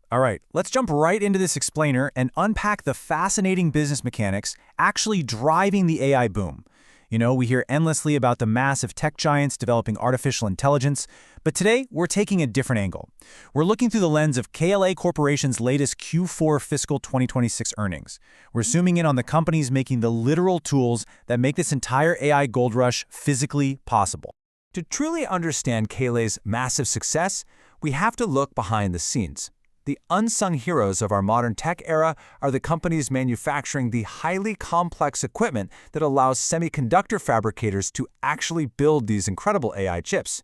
All right, let's jump right into this explainer and unpack the fascinating business mechanics actually driving the AI boom. We hear endlessly about the massive tech giants developing artificial intelligence, but today we're taking a different angle. We're looking through the lens of KLA Corporation's latest Q4 fiscal 2026 earnings. We're zooming in on the companies making the literal tools that make this entire AI gold rush physically possible. To truly understand KLA's massive success, we have to look behind the scenes. The unsung heroes of our modern tech era are the companies manufacturing the highly complex equipment that allows semiconductor fabricators to actually build these incredible AI chips.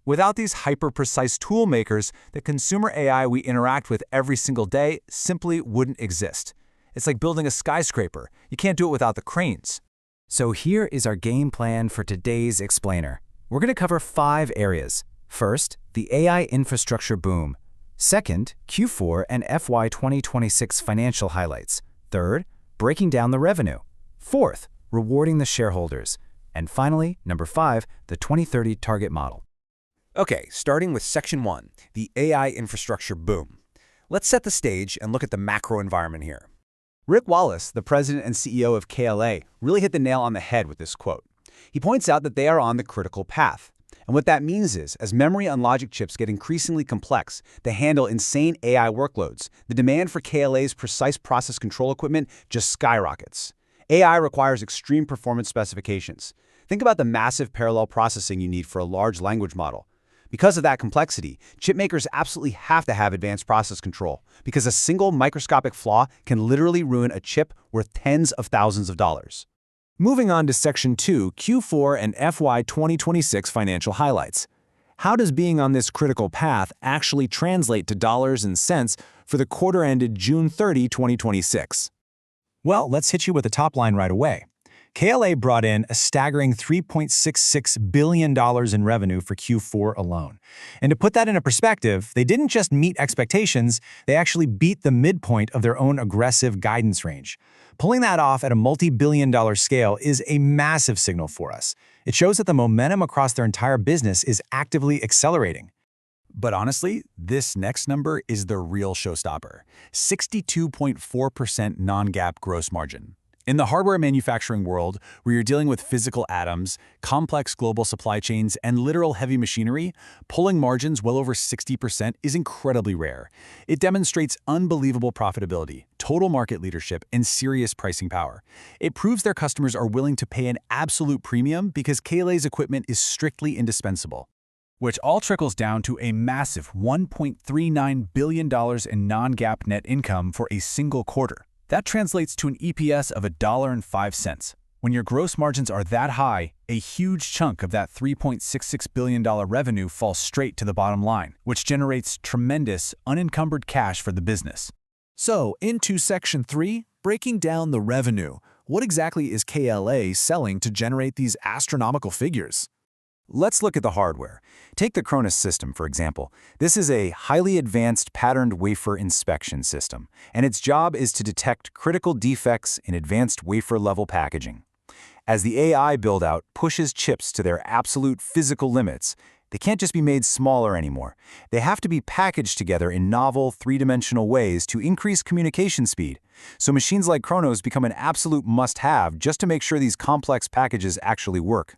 Without these hyper-precise tool makers, the consumer AI we interact with every single day simply wouldn't exist. It's like building a skyscraper. You can't do it without the cranes. So here is our game plan for today's explainer. We're going to cover 5 areas. First, the AI infrastructure boom. Second, Q4 and FY 2026 financial highlights. Third, breaking down the revenue. Fourth, rewarding the shareholders. And finally, number 5, the 2030 target model. Okay, starting with Section 1, the AI infrastructure boom. Let's set the stage and look at the macro environment here. Rick Wallace, the president and CEO of KLA, really hit the nail on the head with this quote. He points out that they are on the critical path. And what that means is, as memory and logic chips get increasingly complex to handle insane AI workloads, the demand for KLA's precise process control equipment just skyrockets. AI requires extreme performance specifications. Think about the massive parallel processing you need for a large language model. Because of that complexity, chip makers absolutely have to have advanced process control, because a single microscopic flaw can literally ruin a chip worth tens of thousands of dollars. Moving on to Section 2, Q4 and FY 2026 financial highlights. How does being on this critical path actually translate to dollars and cents for the quarter ended June 30, 2026? Well, let's hit you with the top line right away. KLA brought in a staggering $3.66 billion in revenue for Q4 alone. And to put that into perspective, they didn't just meet expectations, they actually beat the midpoint of their own aggressive guidance range. Pulling that off at a multi-billion-dollar scale is a massive signal for us. It shows that the momentum across their entire business is actively accelerating. But honestly, this next number is the real showstopper: 62.4% non-GAAP gross margin. In the hardware manufacturing world, where you're dealing with physical atoms, complex global supply chains, and literal heavy machinery, pulling margins well over 60% is incredibly rare. It demonstrates unbelievable profitability, total market leadership, and serious pricing power. It proves their customers are willing to pay an absolute premium because KLA's equipment is strictly indispensable. Which all trickles down to a massive $1.39 billion in non-GAAP net income for a single quarter. That translates to an EPS of $1.05. When your gross margins are that high, a huge chunk of that $3.66 billion revenue falls straight to the bottom line, which generates tremendous, unencumbered cash for the business. So, into Section 3, breaking down the revenue. What exactly is KLA selling to generate these astronomical figures? Let's look at the hardware. Take the Cronus system, for example. This is a highly advanced patterned wafer inspection system, and its job is to detect critical defects in advanced wafer-level packaging. As the AI build-out pushes chips to their absolute physical limits, they can't just be made smaller anymore. They have to be packaged together in novel, three-dimensional ways to increase communication speed. So machines like Cronus become an absolute must-have just to make sure these complex packages actually work.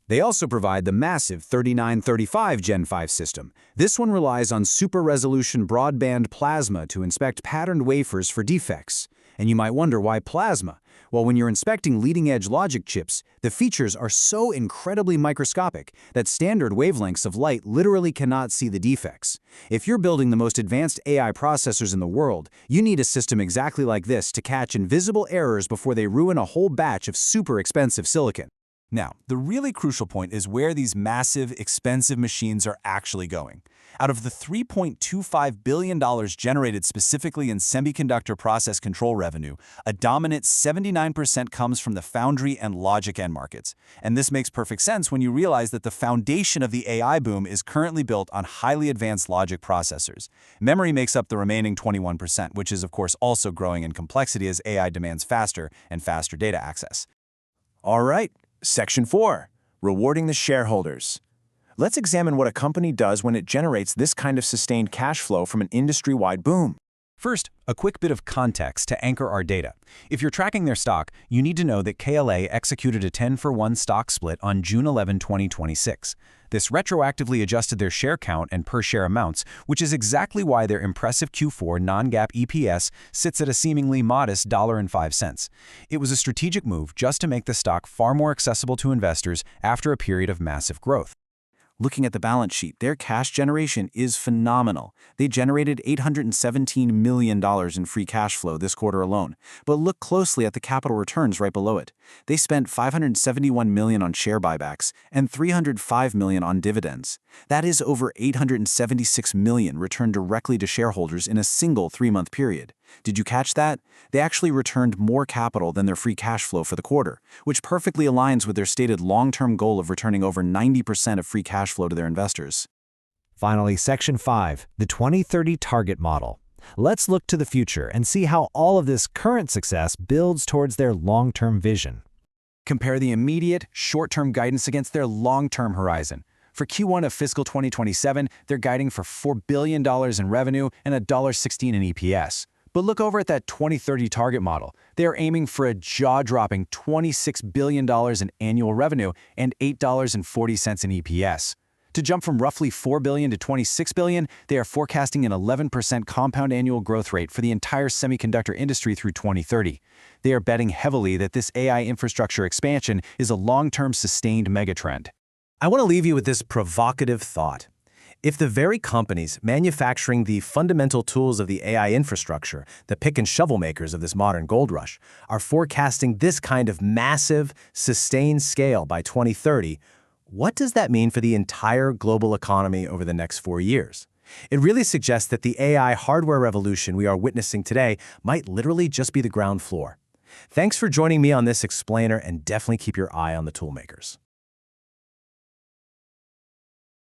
They also provide the massive 3935 Gen 5 system. This one relies on super-resolution broadband plasma to inspect patterned wafers for defects. And you might wonder why plasma? Well, when you're inspecting leading-edge logic chips, the features are so incredibly microscopic that standard wavelengths of light literally cannot see the defects. If you're building the most advanced AI processors in the world, you need a system exactly like this to catch invisible errors before they ruin a whole batch of super expensive silicon. Now, the really crucial point is where these massive, expensive machines are actually going. Out of the $3.25 billion generated specifically in semiconductor process control revenue, a dominant 79% comes from the foundry and logic end markets. And this makes perfect sense when you realize that the foundation of the AI boom is currently built on highly advanced logic processors. Memory makes up the remaining 21%, which is of course also growing in complexity as AI demands faster and faster data access. All right. Section 4, rewarding the shareholders. Let's examine what a company does when it generates this kind of sustained cash flow from an industry-wide boom. First, a quick bit of context to anchor our data. If you're tracking their stock, you need to know that KLA executed a 10-for-1 stock split on June 11, 2026. This retroactively adjusted their share count and per-share amounts, which is exactly why their impressive Q4 non-GAAP EPS sits at a seemingly modest $1.05. It was a strategic move just to make the stock far more accessible to investors after a period of massive growth. Looking at the balance sheet, their cash generation is phenomenal. They generated $817 million in free cash flow this quarter alone. But look closely at the capital returns right below it. They spent $571 million on share buybacks and $305 million on dividends. That is over $876 million returned directly to shareholders in a single 3-month period. Did you catch that? They actually returned more capital than their free cash flow for the quarter, which perfectly aligns with their stated long-term goal of returning over 90% of free cash flow to their investors. Finally, Section 5, the 2030 Target Model. Let's look to the future and see how all of this current success builds towards their long-term vision. Compare the immediate, short-term guidance against their long-term horizon. For Q1 of fiscal 2027, they're guiding for $4 billion in revenue and $1.16 in EPS. But look over at that 2030 target model. They are aiming for a jaw-dropping $26 billion in annual revenue and $8.40 in EPS. To jump from roughly $4 billion to $26 billion, they are forecasting an 11% compound annual growth rate for the entire semiconductor industry through 2030. They are betting heavily that this AI infrastructure expansion is a long-term sustained megatrend. I want to leave you with this provocative thought. If the very companies manufacturing the fundamental tools of the AI infrastructure, the pick and shovel makers of this modern gold rush, are forecasting this kind of massive, sustained scale by 2030, what does that mean for the entire global economy over the next 4 years? It really suggests that the AI hardware revolution we are witnessing today might literally just be the ground floor. Thanks for joining me on this explainer, and definitely keep your eye on the toolmakers.